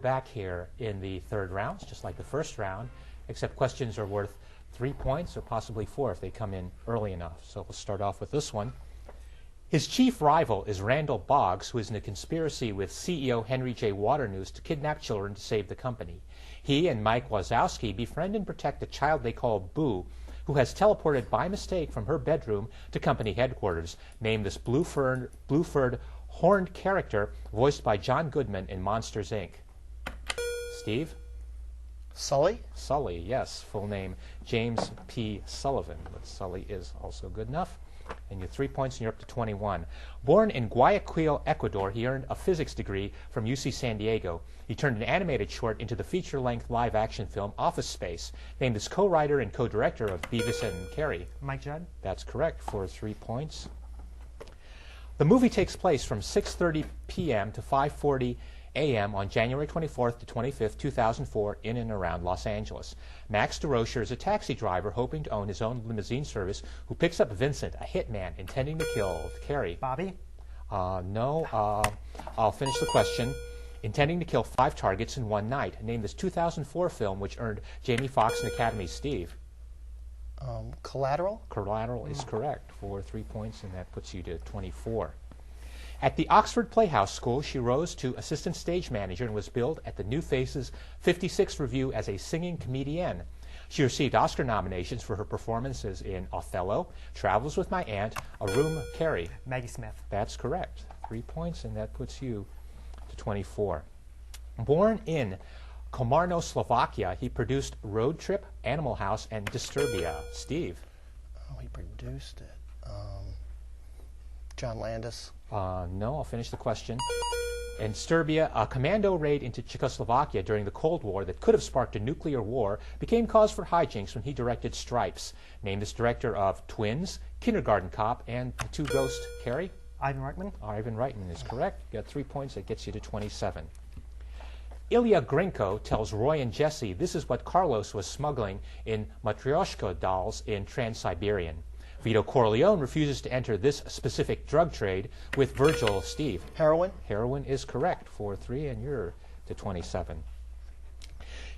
back here in the third round, just like the first round, except questions are worth 3 points or possibly 4 if they come in early enough. So we'll start off with this one. His chief rival is Randall Boggs, who is in a conspiracy with CEO Henry J. Waternoose to kidnap children to save the company. He and Mike Wazowski befriend and protect a child they call Boo, who has teleported by mistake from her bedroom to company headquarters. Name this blue-furred horned character voiced by John Goodman in Monsters, Inc. Steve? Sully? Sully, yes. Full name, James P. Sullivan. But Sully is also good enough. And you're 3 points and you're up to 21. Born in Guayaquil, Ecuador, he earned a physics degree from UC San Diego. He turned an animated short into the feature-length live-action film Office Space, named as co-writer and co-director of Beavis and Cary. Mike Judd? That's correct, for 3 points. The movie takes place from 6:30 p.m. to 5:40 a.m. on January 24th to 25th, 2004, in and around Los Angeles. Max DeRocher is a taxi driver hoping to own his own limousine service who picks up Vincent, a hitman intending to kill Cary. Bobby? No. I'll finish the question. Intending to kill 5 targets in one night. Name this 2004 film which earned Jamie Foxx an Academy. Steve? Collateral? Collateral is correct for 3 points, and that puts you to 24. At the Oxford Playhouse School, she rose to assistant stage manager and was billed at the New Faces 56th Review as a singing comedienne. She received Oscar nominations for her performances in Othello, Travels with My Aunt, A Room, Cary. Maggie Smith. That's correct. 3 points, and that puts you to 24. Born in Komarno, Slovakia, he produced Road Trip, Animal House, and Disturbia. Steve? Oh, he produced it. John Landis. No, I'll finish the question. In Disturbia, a commando raid into Czechoslovakia during the Cold War that could have sparked a nuclear war became cause for hijinks when he directed Stripes. Named as director of Twins, Kindergarten Cop, and The Two Ghosts. Cary? Ivan Reitman? Ivan Reitman is correct. You got 3 points. That gets you to 27. Ilya Grinko tells Roy and Jesse this is what Carlos was smuggling in Matryoshka dolls in Trans-Siberian. Vito Corleone refuses to enter this specific drug trade with Virgil. Steve? Heroin? Heroin is correct for 3, and you're to 27.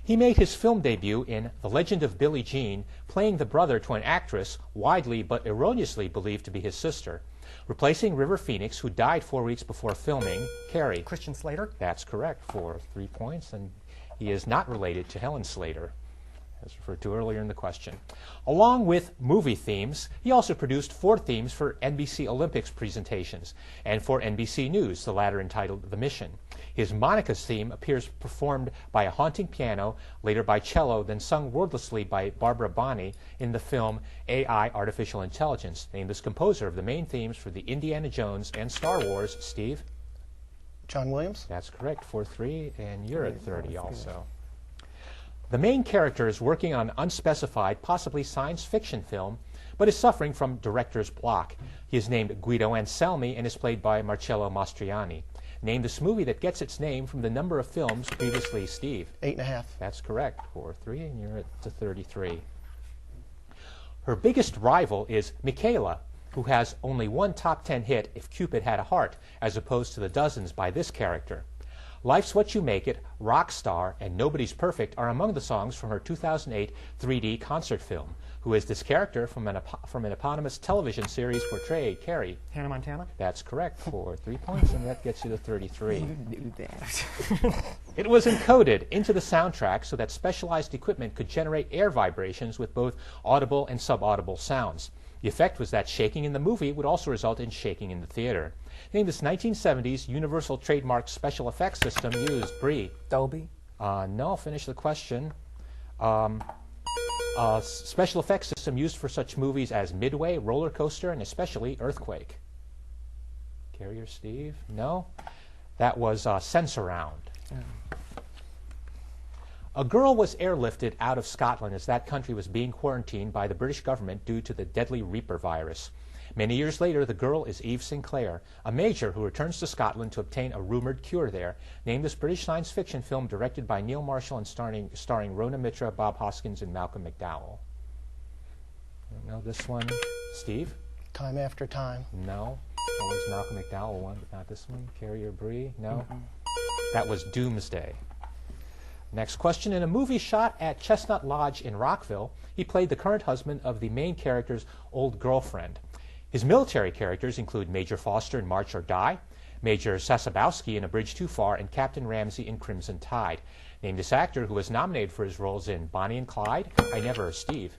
He made his film debut in The Legend of Billie Jean, playing the brother to an actress widely but erroneously believed to be his sister, replacing River Phoenix, who died 4 weeks before filming. Cary? Christian Slater? That's correct for 3 points, and he is not related to Helen Slater, as referred to earlier in the question. Along with movie themes, he also produced 4 themes for NBC Olympics presentations and for NBC News, the latter entitled The Mission. His Monica's theme appears performed by a haunting piano, later by cello, then sung wordlessly by Barbara Bonney in the film AI Artificial Intelligence, named as composer of the main themes for the Indiana Jones and Star Wars. Steve? John Williams? That's correct for 3, and you're at 30 also. The main character is working on an unspecified, possibly science fiction film, but is suffering from director's block. He is named Guido Anselmi and is played by Marcello Mastroianni. Name this movie that gets its name from the number of films previously. Steve? 8.5. That's correct for 3, and you're at 33. Her biggest rival is Michaela, who has only one top 10 hit, If Cupid Had a Heart, as opposed to the dozens by this character. Life's What You Make It, Rockstar, and Nobody's Perfect are among the songs from her 2008 3D concert film. Who is this character from an eponymous television series portrayed? Cary? Hannah Montana? That's correct for 3 points, and that gets you to 33. You knew that. It was encoded into the soundtrack so that specialized equipment could generate air vibrations with both audible and subaudible sounds. The effect was that shaking in the movie would also result in shaking in the theater. Name this 1970s Universal Trademark special effects system used. Brie? Dolby? No, I'll finish the question. Special effects system used for such movies as Midway, Roller Coaster, and especially Earthquake. Cary or Steve? No? That was Sensurround. A girl was airlifted out of Scotland as that country was being quarantined by the British government due to the deadly Reaper virus. Many years later, the girl is Eve Sinclair, a major who returns to Scotland to obtain a rumored cure there. Name this British science fiction film directed by Neil Marshall and starring Rona Mitra, Bob Hoskins, and Malcolm McDowell. I don't know this one. Steve? Time After Time. No. That was Malcolm McDowell one, but not this one. Cary or Brie? No. That was Doomsday. Next question. In a movie shot at Chestnut Lodge in Rockville, he played the current husband of the main character's old girlfriend. His military characters include Major Foster in March or Die, Major Sasabowski in A Bridge Too Far, and Captain Ramsey in Crimson Tide. Name this actor who was nominated for his roles in Bonnie and Clyde, I Never, Steve.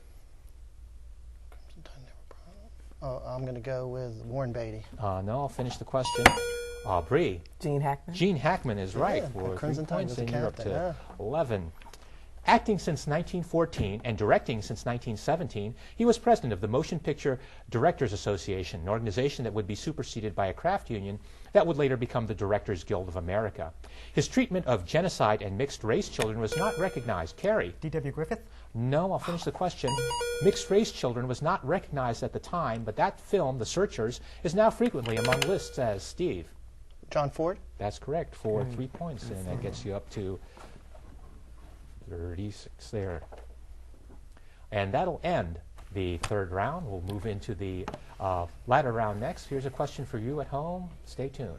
Oh, I'm going to go with Warren Beatty. No, I'll finish the question. Brie. Gene Hackman. Gene Hackman is right Yeah, for 3 Crimson Tide points, was a and you're up captain, to 11. Acting since 1914 and directing since 1917, he was president of the Motion Picture Directors Association, an organization that would be superseded by a craft union that would later become the Directors Guild of America. His treatment of genocide and mixed-race children was not recognized. Cary? D.W. Griffith. No, I'll finish the question. Mixed-race children was not recognized at the time, but that film, The Searchers, is now frequently among lists as Steve. John Ford. That's correct for 3 points, and that gets you up to 36 there. And that'll end the third round. We'll move into the latter round next. Here's a question for you at home. Stay tuned.